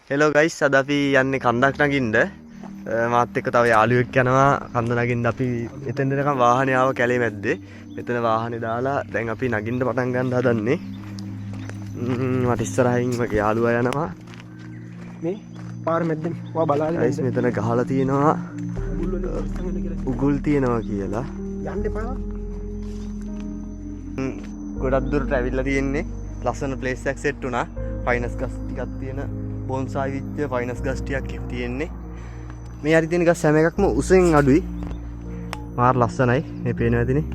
Hello guys අද අපි යන්නේ කන්දක් නගින්න. මාත් එක්ක තව යාළුවෙක් යනවා කන්ද නගින්න. අපි එතෙන් දෙනකම් වාහනේ ආව කැලේ මැද්දේ. මෙතන වාහනේ දාලා දැන් අපි නගින්න පටන් ගන්න හදන්නේ. මට ඉස්සරහින් මගේ යාළුවා යනවා. මේ පාර මැද්දේ ඔයා බලාගෙන ගයිස් මෙතන ගහලා තියෙනවා උගුල් තියෙනවා කියලා. යන්න එපා. ගොඩක් දුරට ඇවිල්ලා තියෙන්නේ. ලස්සන ප්ලේස් එකක් සෙට් වුණා. ෆයිනස් ගස් ටිකක් තියෙන බොන්සායි විච්ච ෆයිනස් ගස් ටිකක් තියෙන්නේ. මේ හරි තියෙන ගස් හැම එකක්ම උසෙන් අඩුයි. මාර ලස්සනයි. මේ පේනවා ඇතිනේ.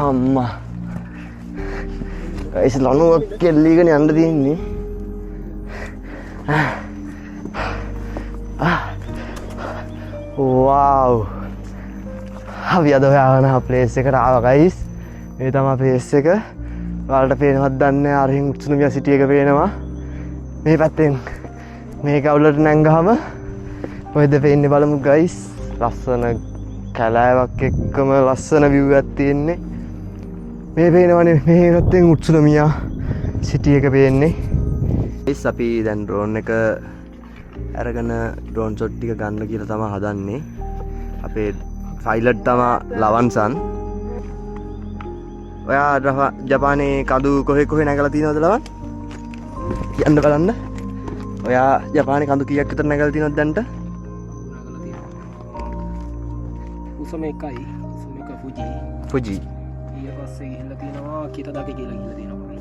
අම්මා ගයිස් ලණුවක් කෙල්ලීගෙන යන්න තියෙන්නේ. වව් අපි අද හොයාගෙන ප්ලේස් එකට ආවා ගයිස්. මේ තමයි ප්ලේස් එක. ඔයාලට පේනවද දන්නේ නැහැ. අරහින් උත්සුනුමියා සිටි එක පේනවා. මේ පැත්තෙන් මේක අවුලට නැංගහම කොහෙද පේන්නේ බලමු ගයිස්. ලස්සන කැලෑවක් එක්කම ලස්සන view එකක් තියෙන්නේ. මේ පේනවනේ මේ පැත්තෙන් උත්සුනුමියා සිටි එක පේන්නේ. ගයිස් අපි දැන් ඩ්‍රෝන් එක අරගෙන ඩ්‍රෝන් ෂොට් ටික ගන්න කියලා තමයි හදන්නේ. අපේ පයිලට් තමයි ලවන්සන්. ඔයා ජපානයේ කඳු කොහේ නැගලා තියෙනවද ලවන්? කියන්න බලන්න. ඔයා ජපානයේ කඳු කීයක් විතර නැගලා තියෙනවද දැන්ට? නැගලා තියෙනවා. උසම එකයි. උසම එක ෆුජි. ඊට පස්සේ ගිහිල්ලා තියෙනවා කිතදකි කියලා ගිහිල්ලා තියෙනවා.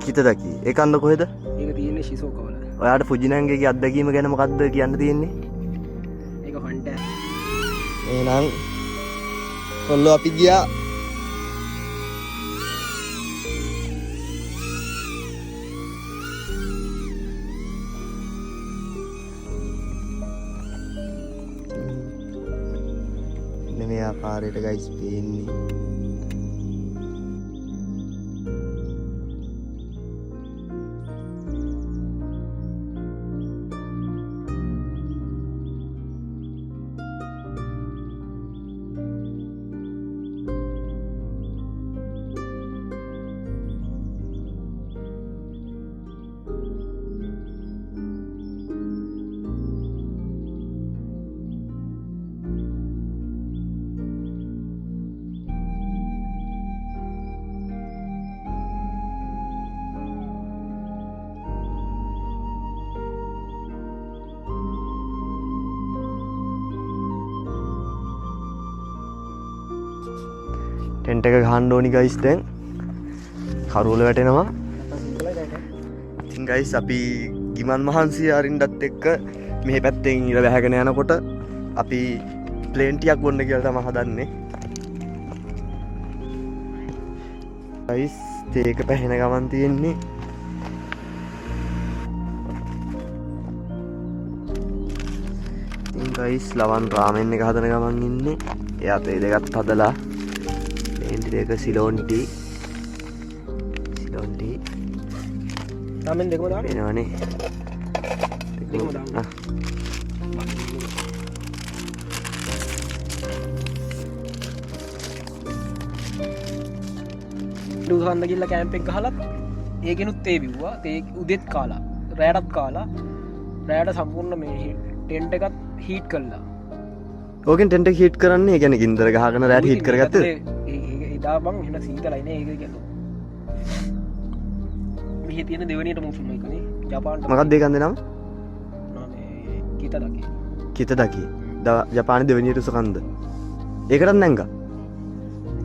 කිතදකි. ඒ කන්ද කොහෙද? ඒක තියෙන්නේ ශිසෝකවල. ඔයාට ෆුජි නංගේගේ අත්දැකීම ගැන මොකක්ද කියන්න තියෙන්නේ? ඒක ෆන්ටෑ. එහෙනම් කොල්ලෝ අපි ගියා. මේ ආකාරයට ගයිස් පේන්නේ. ටෙන්ට් එක ගහන්න ඕනි ගයිස්. දැන් කරුවල වැටෙනවා. ඉතින් ගයිස් අපි ගිමන් මහන්සිය අරින්නත් එක්ක මේ පැත්තෙන් ඉර වැහගෙන යනකොට අපි ප්ලේන් ටිකක් බොන්න කියලා තමයි හදන්නේ. ගයිස් තේක පැහෙන ගමන් තියෙන්නේ. ඉතින් ගයිස් ලවන් රාමෙන් එක හදන ගමන් ඉන්නේ. එයා තේ දෙකත් හදලා ඒක සිලෝන් ටී රාමෙන් දෙකම දාන්න වෙනවනේ. දෙකම දාන්න. දුහන්න ගිහිල්ලා කැම්ප් එක ගහලත් ඒකෙනුත් තේ බිව්වා. තේ උදෙත් කාලා රෑටත් කාලා රෑට සම්පූර්ණ මේ ටෙන්ට් එකත් හීට් කළා. ඕකෙන් ටෙන්ට් එක හීට් කරන්නේ ඒ කියන්නේ ගින්දර ගහගෙන රෑට හීට් කරගත්තද? එදා බං එහෙන සීතලයිනේ ඒක කියනවා. මෙහි තියෙන දෙවෙනියට මුසුම එකනේ ජපාන්ට. මොකක්ද ඒ කන්දේ නම? කිතදකි. කිතදකි. ජපානයේ දෙවෙනියට උස කන්ද. ඒකටත් නැංගා.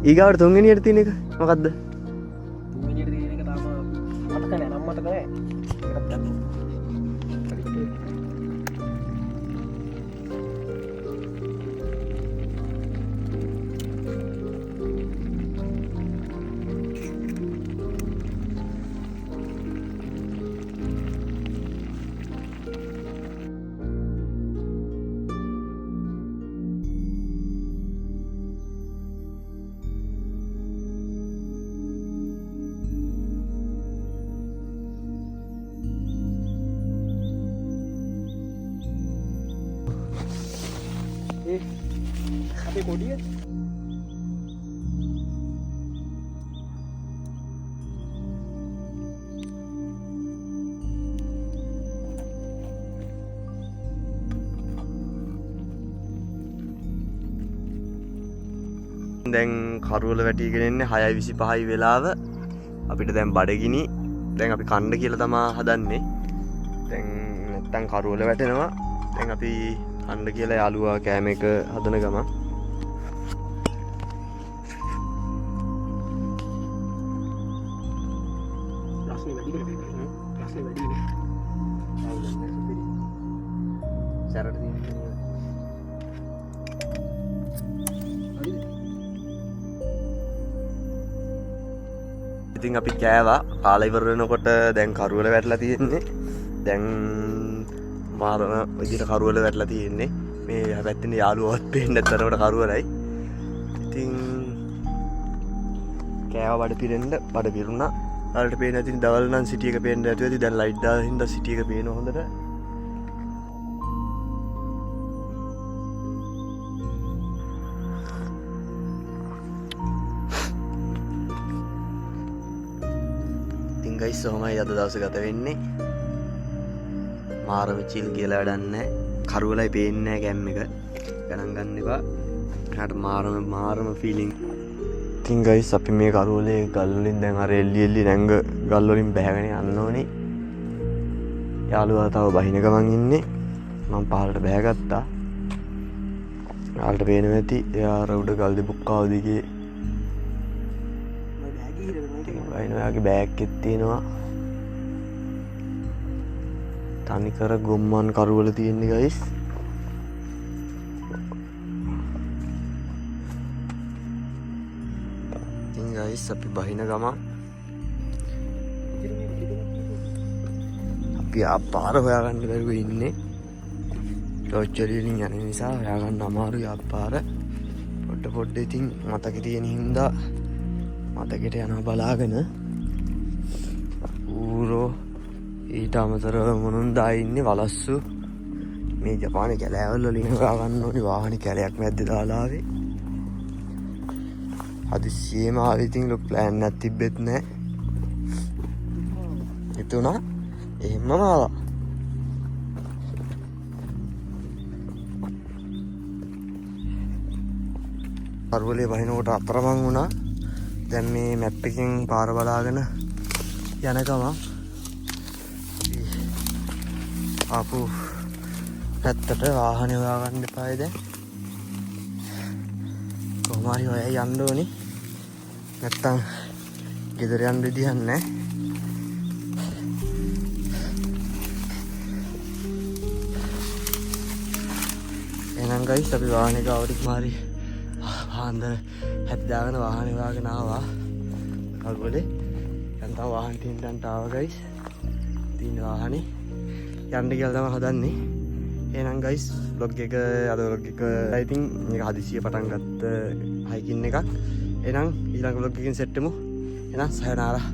ඊගාවට තුන්වෙනියට තියෙන එක මොකද්ද? තුන්වෙනියට තියෙන එක තාම මතක නැහැ. නම් මතක නැහැ. ඒකත් ගන්න. ඒ අපේ කොඩිය දැන් කරුවල වැටිගෙන ඉන්නේ 6:25 වෙලාව. අපිට දැන් බඩගිනි. දැන් අපි කන්න කියලා තමා හදන්නේ. දැන් නැත්තම් කරුවල වැටෙනවා. දැන් අපි කන්න කියලා යාළුවා කෑම එක හදන ගමන් රස්නේ වැඩි කරගෙන රස්නේ වැඩි සැරට තියෙන්නේ. ඉතින් අපි කෑවා. කාලා ඉවර වෙනකොට දැන් කරුවල වැටලා තියෙන්නේ. දැන් මාරම විදිහට කරුවල වැටලා තියෙන්නේ. මේ පැත්තේ යාළුවවත් පේන්නේ නැතරකට කරුවලයි. ඉතින් කෑවා බඩ පිරෙන්න බඩ පිරුණා. වලට පේන ඉතින් දවල් නම් සිටි එක පේන්න ඇතුව ඇති. දැන් ලයිට් දාලා හින්දා සිටි එක පේන හොඳට. ඉතින් ගයිස් ඔහමයි අද දවසේ ගත වෙන්නේ. මාරම චිල් කියලා වැඩක් නැහැ. කරුවලයි පේන්නේ නැහැ කැම් එක. ගණන් ගන්න එපා. එහාට මාරම ෆීලිං. ඉතින් ගයිස් අපි මේ කරුවලේ ගල් වලින් දැන් අර එල්ලි නැංග ගල් වලින් බැහැගෙන යන්න ඕනේ. යාළුවා තව බහින ගමන් ඉන්නේ. මම පහළට බැහැගත්තා. යාළුවට පේනවා ඇති. එයා අර උඩ ගල් දෙපොක්කාව දිගේ ඔයාගේ බෑග් එකක් තියෙනවා. තනිකර ගොම්මන් කරුවල තියෙන්නේ ගයිස්. ඉතින් ගයිස් අපි බහින ගමන් අපි ආපාර හොයාගන්න බැරුව ඉන්නේ. ටෝච් වලින් යන නිසා හොයාගන්න අමාරුයි ආපාර. පොඩ ඉතින් මතකේ තියෙන හින්දා මතකෙට යනවා බලාගෙන. ඌරෝ ඊට අමතරව මොනුන්දා ඉන්නේ වලස්සු. මේ ජපානයේ කැලෑවල් වලින් හොයා ගන්න ඕනි වාහනේ කැලයක් මැද්දේ දාලා ආවේ. හදිස්සියෙම ආවේ. ඉතින් ලොකු ප්ලෑන් එකක් තිබ්බෙත් නැහැ. හිතුණා එහෙමම ආවා. කරුවලේ බහිනකොට අතරමං වුණා. දැන් මේ මැප් එකෙන් පාර බලාගෙන යන ගමන් ආපු පැත්තට වාහනේ හොයාගන්න එපායි. දැන් කොහොම හරි හොයයි යන්න ඕනි. නැත්තම් ගෙදර යන්න විදිහක් නැහැ. එහෙනම් ගයිස් අපි වාහනේ ගාවට මාරි හන්දර හැද්දාගෙන වාහනේ හොයාගෙන ආවා. කල්පලේ යන්තම් වාහන තින්ටන්ට ආවා ගයිස්. තියෙන වාහනේ යන්න කියලා තමයි හදන්නේ. එහෙනම් ගයිස් vlog එක අද vlog එක I think මේක හදිසියෙ පටන් ගත්ත හයිකින් එකක්. එහෙනම් ඊළඟ vlog එකකින් සෙට් වෙමු. එහෙනම් සයනාරා.